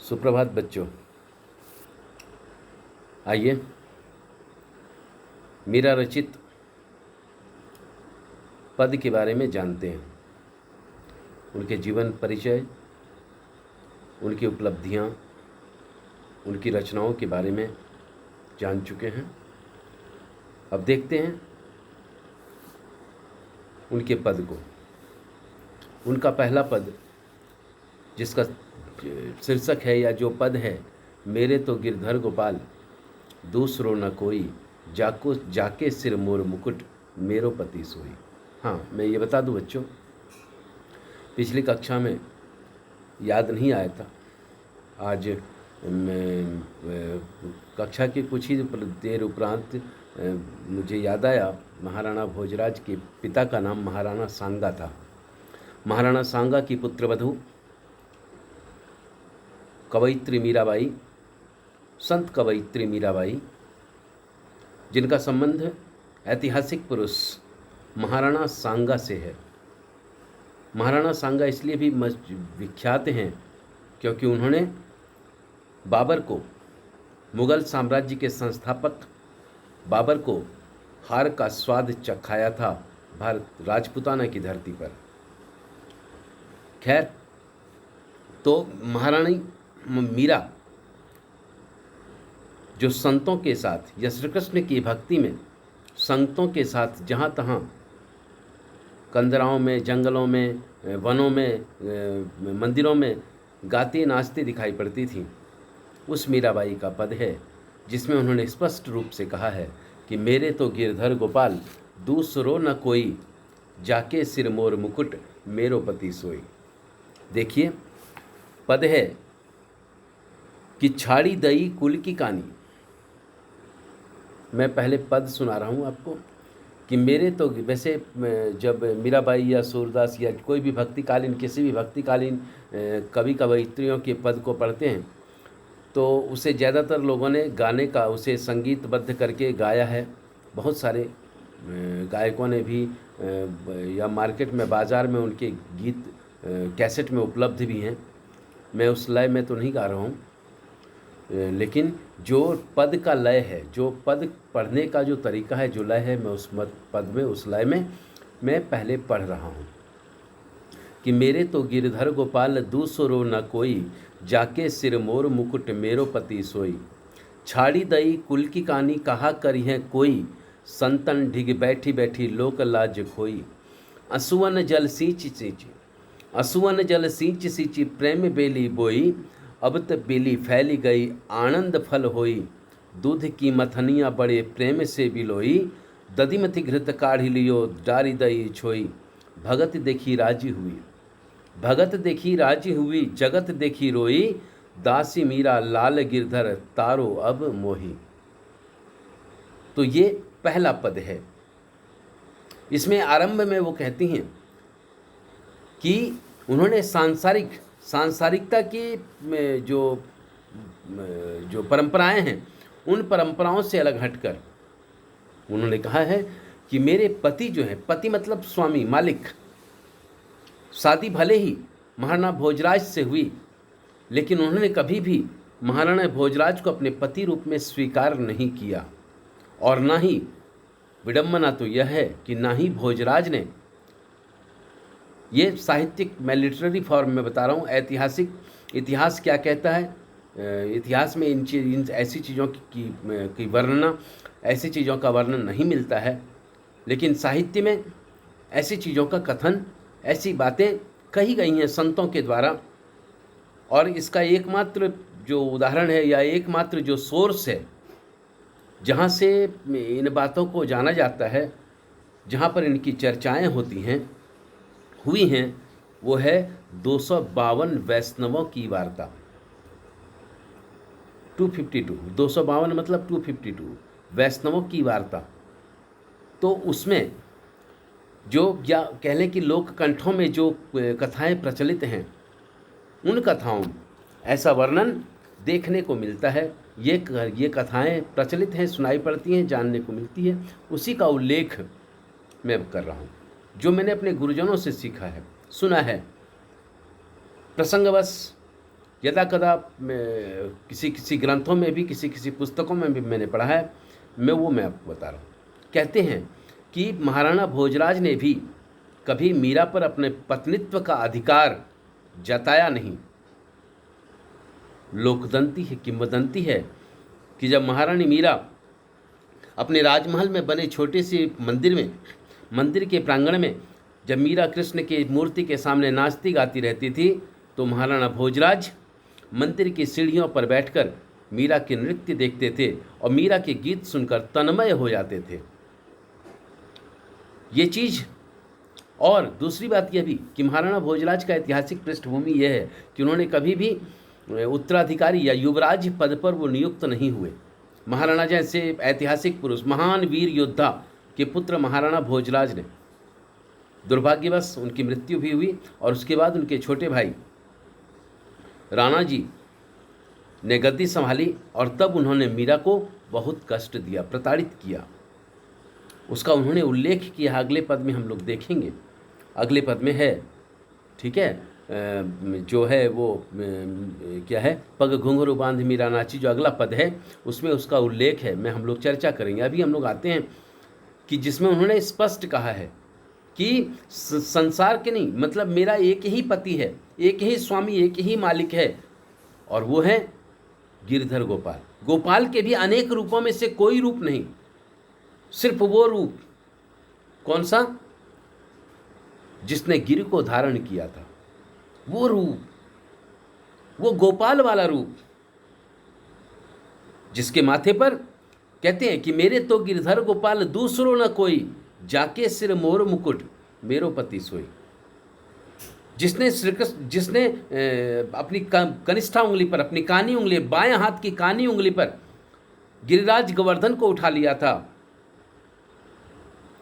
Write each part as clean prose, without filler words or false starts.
सुप्रभात बच्चों। आइए मीरा रचित पद के बारे में जानते हैं। उनके जीवन परिचय, उनकी उपलब्धियां, उनकी रचनाओं के बारे में जान चुके हैं। अब देखते हैं उनके पद को। उनका पहला पद, जिसका शीर्षक है या जो पद है, मेरे तो गिरधर गोपाल दूसरो न कोई, जाके सिर मोर मुकुट मेरो पति सोई। हाँ, मैं ये बता दूं बच्चों, पिछली कक्षा में याद नहीं आया था। आज मैं कक्षा के कुछ ही देर उपरांत मुझे याद आया, महाराणा भोजराज के पिता का नाम महाराणा सांगा था। महाराणा सांगा की पुत्रवधू कवयित्री मीराबाई, संत कवयित्री मीराबाई, जिनका संबंध ऐतिहासिक पुरुष महाराणा सांगा से है। महाराणा सांगा इसलिए भी विख्यात हैं क्योंकि उन्होंने बाबर को, मुगल साम्राज्य के संस्थापक बाबर को हार का स्वाद चखाया था भारत राजपूताना की धरती पर। खैर, तो महारानी मीरा जो संतों के साथ या श्री कृष्ण की भक्ति में संतों के साथ जहाँ तहाँ कंदराओं में, जंगलों में, वनों में, मंदिरों में गाती नाचती दिखाई पड़ती थी, उस मीराबाई का पद है जिसमें उन्होंने स्पष्ट रूप से कहा है कि मेरे तो गिरधर गोपाल दूसरो न कोई, जाके सिर मोर मुकुट मेरो पति सोई। देखिए, पद है कि छाड़ी दई कुल की कहानी। मैं पहले पद सुना रहा हूँ आपको कि मेरे तो, वैसे जब मीराबाई या सूरदास या कोई भी भक्तिकालीन, किसी भी भक्तिकालीन कवि कवयित्रियों के पद को पढ़ते हैं तो उसे ज़्यादातर लोगों ने गाने का, उसे संगीतबद्ध करके गाया है। बहुत सारे गायकों ने भी, या मार्केट में, बाज़ार में उनके गीत कैसेट में उपलब्ध भी हैं। मैं उस लय में तो नहीं गा रहा हूँ, लेकिन जो पद का लय है, जो पद पढ़ने का जो तरीका है, जो लय है, मैं उस पद में, उस लय में मैं पहले पढ़ रहा हूँ कि मेरे तो गिरधर गोपाल दूसरो न कोई, जाके सिर मोर मुकुट मेरो पति सोई। छाड़ी दई कुल की कहानी कहा करी है कोई, संतन ढिग बैठी बैठी लोक लाज खोई। असुवन जल सींच सींच, असुवन जल सींच सींच प्रेम बेली बोई, अब त बेली फैली गई आनंद फल होई। दूध की मथनिया बड़े प्रेम से बिलोई, दधिमति घृत काढ़ी लियो डारी दई छोई। भगत देखी राजी हुई, भगत देखी राजी हुई, जगत देखी रोई, दासी मीरा लाल गिरधर तारो अब मोही। तो ये पहला पद है। इसमें आरंभ में वो कहती हैं कि उन्होंने सांसारिकता की जो परंपराएं हैं, उन परंपराओं से अलग हटकर उन्होंने कहा है कि मेरे पति जो है, पति मतलब स्वामी, मालिक, शादी भले ही महाराणा भोजराज से हुई, लेकिन उन्होंने कभी भी महाराणा भोजराज को अपने पति रूप में स्वीकार नहीं किया। और ना ही, विडंबना तो यह है कि ना ही भोजराज ने, ये साहित्यिक, मैं लिटरेरी फॉर्म में बता रहा हूँ, ऐतिहासिक, इतिहास क्या कहता है, इतिहास में इन ऐसी चीज़ों की वर्णना, ऐसी चीज़ों का वर्णन नहीं मिलता है, लेकिन साहित्य में ऐसी चीज़ों का कथन, ऐसी बातें कही गई हैं संतों के द्वारा। और इसका एकमात्र जो उदाहरण है या एकमात्र जो सोर्स है जहाँ से इन बातों को जाना जाता है, जहाँ पर इनकी चर्चाएं होती हैं, हुई हैं, वो है 252 वैष्णवों की वार्ता। 252, 252 मतलब 252 वैष्णवों की वार्ता। तो उसमें जो, या कह लें कि लोक कंठों में जो कथाएं प्रचलित हैं, उन कथाओं में ऐसा वर्णन देखने को मिलता है। ये कथाएं प्रचलित हैं, सुनाई पड़ती हैं, जानने को मिलती है। उसी का उल्लेख मैं कर रहा हूँ, जो मैंने अपने गुरुजनों से सीखा है, सुना है। प्रसंगवश यदा कदा किसी किसी ग्रंथों में भी, किसी किसी पुस्तकों में भी मैंने पढ़ा है, मैं आपको बता रहा हूँ। कहते हैं कि महाराणा भोजराज ने भी कभी मीरा पर अपने पत्नीत्व का अधिकार जताया नहीं। लोकदंती है, किंवदंती है कि जब महारानी मीरा अपने राजमहल में बने छोटे से मंदिर के प्रांगण में जब मीरा कृष्ण की मूर्ति के सामने नाचती गाती रहती थी, तो महाराणा भोजराज मंदिर की सीढ़ियों पर बैठकर मीरा के नृत्य देखते थे और मीरा के गीत सुनकर तन्मय हो जाते थे। ये चीज़। और दूसरी बात यह भी कि महाराणा भोजराज का ऐतिहासिक पृष्ठभूमि यह है कि उन्होंने कभी भी उत्तराधिकारी या युवराज पद पर वो नियुक्त नहीं हुए। महाराणा जैसे ऐतिहासिक पुरुष, महान वीर योद्धा के पुत्र महाराणा भोजराज ने, दुर्भाग्यवश उनकी मृत्यु भी हुई और उसके बाद उनके छोटे भाई राणा जी ने गद्दी संभाली और तब उन्होंने मीरा को बहुत कष्ट दिया, प्रताड़ित किया। उसका उन्होंने उल्लेख किया, अगले पद में हम लोग देखेंगे। अगले पद में है, ठीक है, जो है वो क्या है, पग घुंघरू बांध मीरा नाची, जो अगला पद है उसमें उसका उल्लेख है, हम लोग चर्चा करेंगे। अभी हम लोग आते हैं कि जिसमें उन्होंने स्पष्ट कहा है कि संसार के नहीं, मतलब मेरा एक ही पति है, एक ही स्वामी, एक ही मालिक है, और वो है गिरधर गोपाल। गोपाल के भी अनेक रूपों में से कोई रूप नहीं, सिर्फ वो रूप, कौन सा, जिसने गिर को धारण किया था, वो रूप, वो गोपाल वाला रूप, जिसके माथे पर कहते हैं कि मेरे तो गिरधर गोपाल दूसरो न कोई, जाके सिर मोर मुकुट मेरो पति सोई। जिसने जिसने अपनी कनिष्ठा उंगली पर, अपनी कानी उंगली, बाएं हाथ की कानी उंगली पर गिरिराज गोवर्धन को उठा लिया था।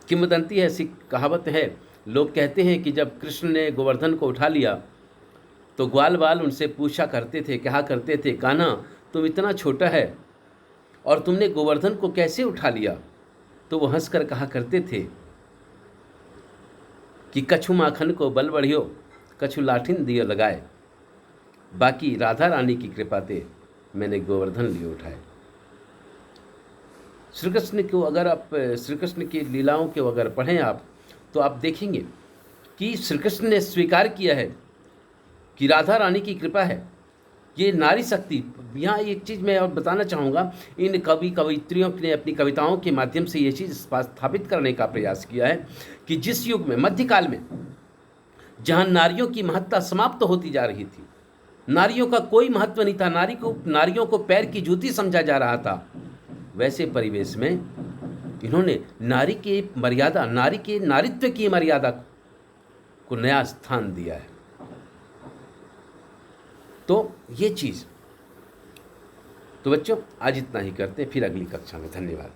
किंवदंती है, ऐसी कहावत है, लोग कहते हैं कि जब कृष्ण ने गोवर्धन को उठा लिया तो ग्वाल बाल उनसे पूछा करते थे, कहा करते थे, कान्हा तुम इतना छोटा है और तुमने गोवर्धन को कैसे उठा लिया? तो वो हंसकर कहा करते थे कि कछु माखन को बल बढ़ियो, कछु लाठिन दियो लगाए, बाकी राधा रानी की कृपा ते मैंने गोवर्धन लिए उठाए। श्री कृष्ण को अगर आप, श्री कृष्ण की लीलाओं को अगर पढ़ें आप, तो आप देखेंगे कि श्री कृष्ण ने स्वीकार किया है कि राधा रानी की कृपा है, ये नारी शक्ति। यहाँ एक चीज़ मैं और बताना चाहूँगा, इन कवित्रियों ने अपनी कविताओं के माध्यम से ये चीज़ स्थापित करने का प्रयास किया है कि जिस युग में, मध्यकाल में, जहाँ नारियों की महत्ता समाप्त होती जा रही थी, नारियों का कोई महत्व नहीं था, नारियों को पैर की जूती समझा जा रहा था, वैसे परिवेश में इन्होंने नारी की मर्यादा, नारी के नारित्व की मर्यादा को नया स्थान दिया है। तो ये चीज़, तो बच्चों आज इतना ही करते हैं, फिर अगली कक्षा में। धन्यवाद।